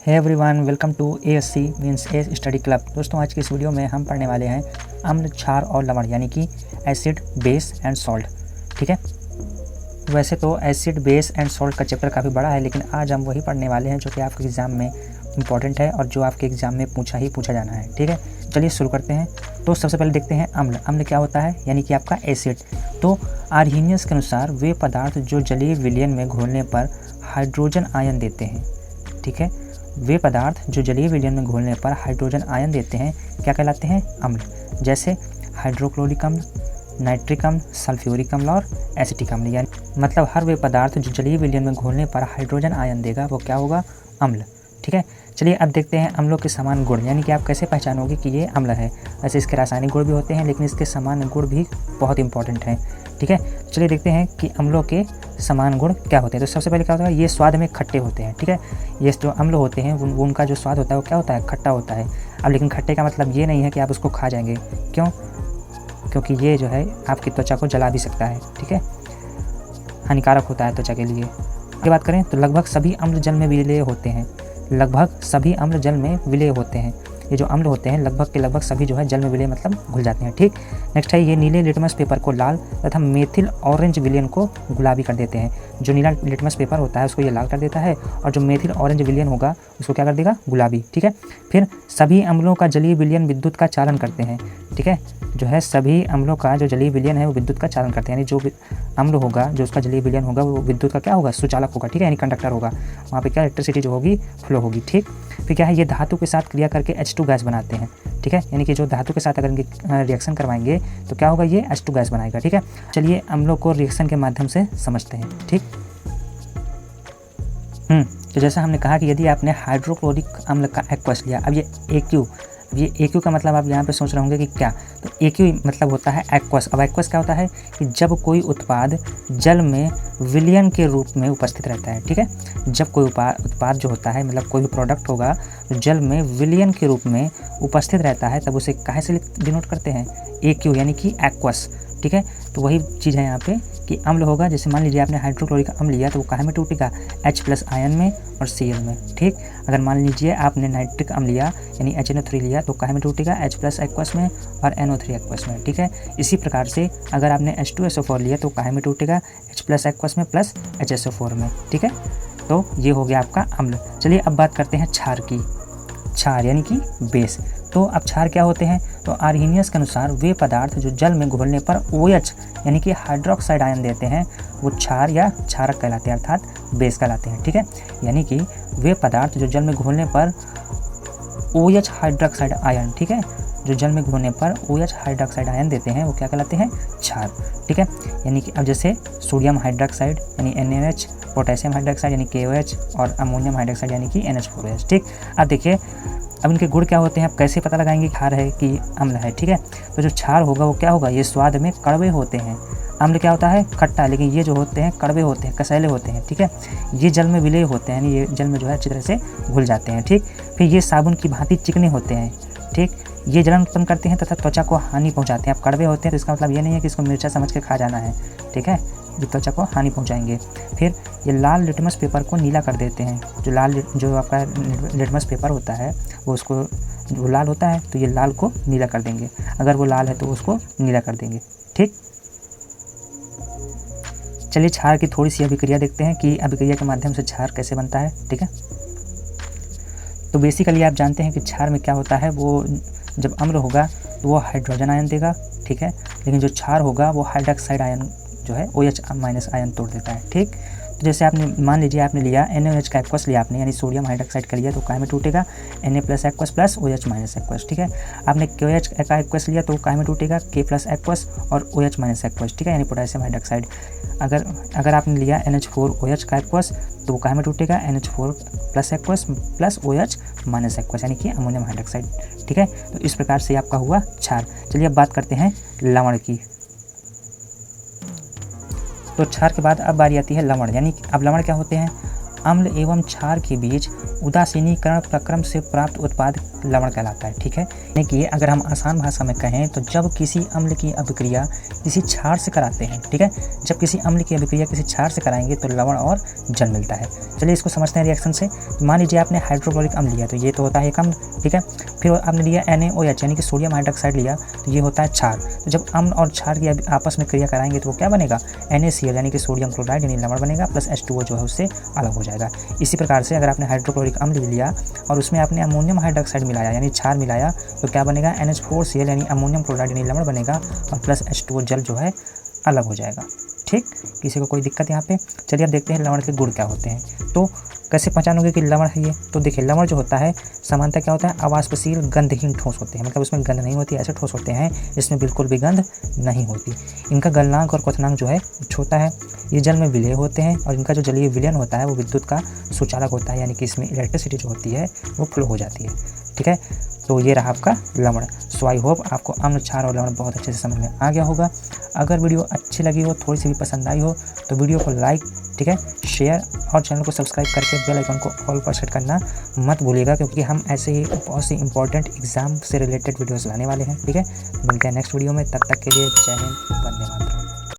Hey everyone, welcome to ASC means as study club. दोस्तों, आज की इस वीडियो में हम पढ़ने वाले हैं अम्ल, क्षार और लवण यानी कि एसिड, बेस एंड सॉल्ट। ठीक है, वैसे तो एसिड, बेस एंड सॉल्ट का चैप्टर काफ़ी बड़ा है, लेकिन आज हम वही पढ़ने वाले हैं जो कि आपके एग्ज़ाम में इंपॉर्टेंट है और जो आपके एग्ज़ाम में पूछा जाना है। ठीक है, चलिए शुरू करते हैं। तो सबसे पहले देखते हैं अम्ल। अम्ल क्या होता है, यानी कि आपका एसिड। तो आर्हीनियस के अनुसार वे पदार्थ जो जलीय विलयन में घोलने पर हाइड्रोजन आयन देते हैं। ठीक है, वे पदार्थ जो जलीय विलयन में घोलने पर हाइड्रोजन आयन देते हैं क्या कहलाते हैं, अम्ल। जैसे हाइड्रोक्लोरिक अम्ल, नाइट्रिक अम्ल, सल्फ्यूरिक अम्ल और एसिटिक अम्ल। यानी मतलब हर वे पदार्थ जो जलीय विलयन में घोलने पर हाइड्रोजन आयन देगा वो क्या होगा, अम्ल। ठीक है, चलिए अब देखते हैं अम्लों के समान गुण, यानी कि आप कैसे पहचानोगे कि ये अम्ल है। वैसे इसके रासायनिक गुण भी होते हैं, लेकिन इसके समान गुण भी बहुत इंपॉर्टेंट हैं। ठीक है, चलिए देखते हैं कि अम्लों के समान गुण क्या होते हैं। तो सबसे पहले क्या होता है, ये स्वाद में खट्टे होते हैं। ठीक है, ये जो अम्ल होते हैं उनका जो स्वाद होता है वो क्या होता है, खट्टा होता है। अब लेकिन खट्टे का मतलब ये नहीं है कि आप उसको खा जाएंगे। क्यों? क्योंकि ये जो है आपकी त्वचा को जला भी सकता है। ठीक है, हानिकारक होता है त्वचा के लिए। आगे बात करें तो लगभग सभी अम्ल जल में विलय होते हैं। लगभग सभी अम्ल जल में विलय होते हैं। ये जो अम्ल होते हैं लगभग के लगभग सभी जो है जल में विलय मतलब घुल जाते हैं। ठीक, नेक्स्ट है ये नीले लिटमस पेपर को लाल तथा मेथिल ऑरेंज विलयन को गुलाबी कर देते हैं। जो नीला लिटमस पेपर होता है उसको ये लाल कर देता है और जो मेथिल ऑरेंज विलयन होगा उसको क्या कर देगा, गुलाबी। ठीक है, फिर सभी अम्लों का जलीय विलयन विद्युत का चालन करते हैं। ठीक है, जो है सभी अम्लों का जो जलीय विलयन है वो विद्युत का चालन करते हैं, यानी जो अम्ल होगा जो उसका जलीय विलयन होगा वो विद्युत का क्या होगा, सुचालक होगा। ठीक है, यानी कंडक्टर होगा, वहाँ पे क्या इलेक्ट्रिसिटी जो होगी फ्लो होगी। ठीक, फिर क्या है, ये धातु के साथ क्रिया करके H2 गैस बनाते हैं। ठीक है, यानी कि जो धातु के साथ अगर इनकी रिएक्शन करवाएंगे तो क्या होगा, ये H2 गैस बनाएगा। ठीक है, चलिए अम्लों को रिएक्शन के माध्यम से समझते हैं। ठीक, तो जैसा हमने कहा कि यदि आपने हाइड्रोक्लोरिक अम्ल का एक्वस लिया, अब ये AQ, ये AQ का मतलब आप यहाँ पे सोच रहे होंगे कि क्या, तो AQ मतलब होता है एक्वस। अब एक्वस क्या होता है कि जब कोई उत्पाद जल में विलयन के रूप में उपस्थित रहता है। ठीक है, जब कोई उत्पाद जो होता है मतलब कोई भी प्रोडक्ट होगा तो जल में विलयन के रूप में उपस्थित रहता है, तब उसे काहे से डिनोट करते हैं, AQ यानी कि एक्वस। ठीक है, तो वही चीज़ है यहाँ पे कि अम्ल होगा, जैसे मान लीजिए आपने हाइड्रोक्लोरिक अम्ल लिया तो वो काहे में टूटेगा, H+ आयन में और Cl में। ठीक, अगर मान लीजिए आपने नाइट्रिक अम्ल लिया यानी HNO3 लिया तो काहे में टूटेगा, H+ एक्वस में और NO3 एक्वस में। ठीक है, इसी प्रकार से अगर आपने H2SO4 लिया तो काहे में टूटेगा, H+ एक्वस में प्लस HSO4 में। ठीक है, तो ये हो गया आपका अम्ल। चलिए अब बात करते हैं क्षार की। क्षार यानी कि बेस। तो अब क्षार क्या होते हैं, तो आर्हीनियस के अनुसार वे पदार्थ जो जल में घोलने पर OH यानी कि हाइड्रोक्साइड आयन देते हैं वो क्षार या क्षारक कहलाते हैं, अर्थात बेस कहलाते हैं। ठीक है, यानी कि वे पदार्थ जो जल में घोलने पर OH हाइड्रोक्साइड आयन, ठीक है, जो जल में घोलने पर OH हाइड्रोक्साइड आयन देते हैं वो क्या कहलाते हैं, क्षार। ठीक है, यानी कि अब जैसे सोडियम हाइड्रोक्साइड यानी NaOH, पोटेशियम हाइड्रोक्साइड यानी KOH और अमोनियम हाइड्रोक्साइड यानी कि NH4OH। ठीक, अब देखिए अब इनके गुण क्या होते हैं, आप कैसे पता लगाएंगे क्षार है कि अम्ल है। ठीक है, तो जो क्षार होगा वो क्या होगा, ये स्वाद में कड़वे होते हैं। अम्ल क्या होता है, खट्टा, लेकिन ये जो होते हैं कड़वे होते हैं, कसैले होते हैं। ठीक है, ये जल में विलय होते हैं, यानी ये जल में जो है अच्छी तरह से घुल जाते हैं। ठीक, फिर ये साबुन की भांति चिकने होते हैं। ठीक, ये जलन उत्पन्न करते हैं तथा त्वचा को हानि पहुंचाते हैं। अब कड़वे होते हैं तो इसका मतलब ये नहीं है कि इसको मिर्चा समझ के खा जाना है। ठीक है, ये त्वचा को हानि पहुंचाएंगे। फिर ये लाल लिटमस पेपर को नीला कर देते हैं। जो आपका लिटमस पेपर होता है वो उसको वो लाल होता है तो ये लाल को नीला कर देंगे, अगर वो लाल है तो उसको नीला कर देंगे। ठीक, चलिए क्षार की थोड़ी सी अभिक्रिया देखते हैं कि अभिक्रिया के माध्यम से क्षार कैसे बनता है। ठीक है, तो बेसिकली आप जानते हैं कि क्षार में क्या होता है, वो जब अम्ल होगा तो वो हाइड्रोजन आयन देगा। ठीक है, लेकिन जो क्षार होगा वो हाइड्रोक्साइड आयन जो है OH- आयन तोड़ देता है। ठीक, तो जैसे आपने मान लीजिए आपने लिया NaOH का एक्वस लिया आपने, यानी सोडियम हाइड्रोक्साइड का लिया तो काहे में टूटेगा, Na+ aqueous plus OH- aqueous. ठीक है, आपने KOH का एक्वस लिया तो काहे में टूटेगा, K+ एक्वस और OH- एक्वस। ठीक है, यानी पोटेशियम हाइड्रोक्साइड। अगर आपने लिया NH4OH का एक्वस तो वो काहे में टूटेगा, NH4+ aqueous plus OH- aqueous यानी कि अमोनियम हाइड्रोक्साइड। ठीक है, तो इस प्रकार से आपका हुआ क्षार। चलिए अब बात करते हैं लवण की। तो क्षार के बाद अब बारी आती है लवण, यानी अब लवण क्या होते हैं, अम्ल एवं क्षार के बीच उदासीनीकरण प्रक्रम से प्राप्त उत्पाद लवण कहलाता है। ठीक है, यानी कि अगर हम आसान भाषा में कहें तो जब किसी अम्ल की अभिक्रिया किसी क्षार से कराते हैं, ठीक है, जब किसी अम्ल की अभिक्रिया किसी क्षार से कराएंगे तो लवण और जल मिलता है। चलिए इसको समझते हैं रिएक्शन से। मान लीजिए आपने हाइड्रोक्लोरिक अम्ल लिया तो ये तो होता है एक अम्ल, ठीक है। फिर आपने लिया NaOH यानी कि सोडियम हाइड्रोक्साइड लिया तो ये होता है क्षार। तो जब अम्ल और क्षार की आपस में क्रिया कराएंगे तो वो क्या बनेगा, NaCl यानी कि सोडियम क्लोराइड यानी लवण बनेगा, प्लस H2O जो है उससे अलग हो जाएगा। इसी प्रकार से अगर आपने हाइड्रोक्लोरिक अम्ल लिया और उसमें आपने अमोनियम हाइड्रोक्साइड मिलाया यानी क्षार मिलाया तो क्या बनेगा, NH4Cl यानी अमोनियम क्लोराइड यानी लवण बनेगा, और प्लस H2O जल जो है अलग हो जाएगा। ठीक, किसी को कोई दिक्कत यहाँ पे? चलिए अब देखते हैं लवण के गुण क्या होते हैं। तो कैसे पहचानोगे कि लवण है ये? तो देखिए लवण जो होता है सामान्यतः क्या होता है, अवाष्पशील गंधहीन ठोस होते हैं, मतलब उसमें गंध नहीं होती, ऐसे ठोस होते हैं इसमें बिल्कुल भी गंध नहीं होती। इनका गलनांक और क्वथनांक जो है छोटा है। ये जल में विलय होते हैं और इनका जो जलीय विलयन होता है वो विद्युत का सुचालक होता है, यानी कि इसमें इलेक्ट्रिसिटी जो होती है वो फ्लो हो जाती है। ठीक है, तो ये रहा आपका लवण। सो आई होप आपको अम्ल, क्षार और लवण बहुत अच्छे से समझ में आ गया होगा। अगर वीडियो अच्छी लगी हो, थोड़ी सी भी पसंद आई हो तो वीडियो को लाइक, ठीक है, शेयर और चैनल को सब्सक्राइब करके बेल आइकन को ऑल पर सेट करना मत भूलिएगा, क्योंकि हम ऐसे ही बहुत सी इंपॉर्टेंट एग्जाम से रिलेटेड वीडियोस लाने वाले हैं। ठीक है, मिलते हैं नेक्स्ट वीडियो में, तब तक के लिए जय हिंद, वंदे मातरम।